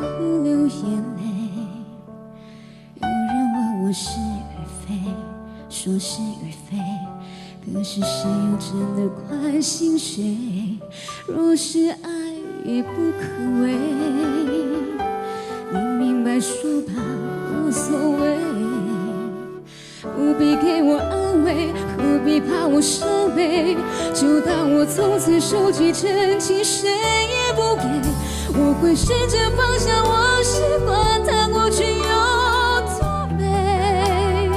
互流眼泪。有人问我是与非，说是与非，可是谁又真的关心谁？若是爱也不可为，你明白说吧，无所谓，不必给我安慰，何必怕我伤悲？就当我从此收集真情，谁也不给。我会试着放下往事，管它过去有多美，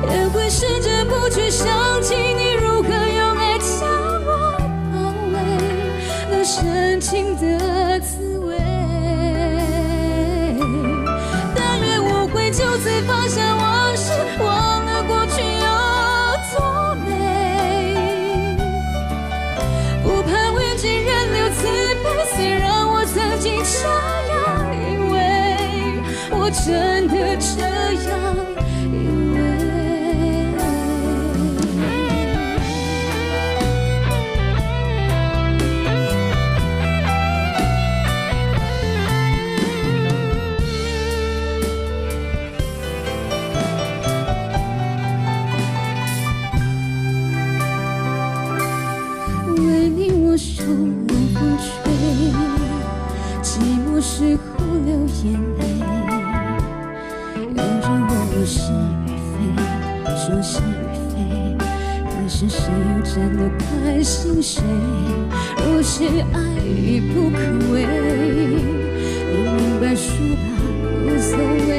也会试着不去想起你如何用爱将我包围，那深情的滋味。但愿我会就此放下往事，忘了过去有多美，不盼缘尽人留慈悲。虽然我曾经这样以为，我真的这样以为。为你我受冷风吹，寂寞时候流眼泪。有人问我是与非，说是与非，可是谁又真的关心谁？若是爱已不可为，你明白说吧，无所谓，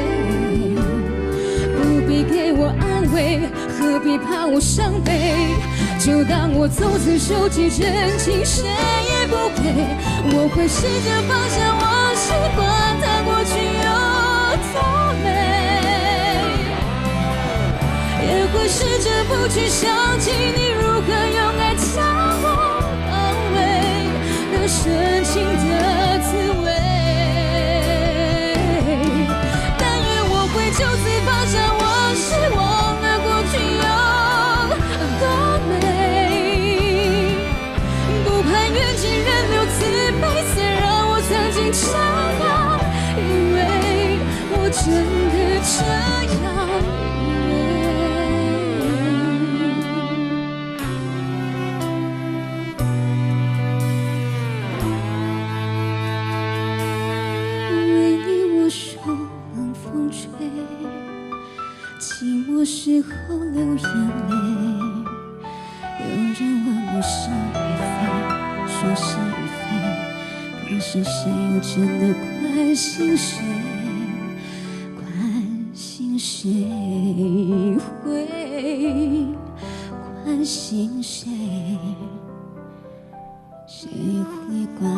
不必给我安慰，何必怕我伤悲？就当我从此收集真情，谁也不给。我会试着放下往事，管它过去有多美，也会试着不去想起你如何用爱将我包围，那深情的滋味。但愿我会就此放下往事，忘了过去有多美，缘尽人留慈悲。虽然我曾经这样以为，我真的这样以为。为你我受冷风吹，寂寞时候流眼泪。有人问我是与非，说是与非，可是谁又真的关心谁？关心谁会关心谁？谁会关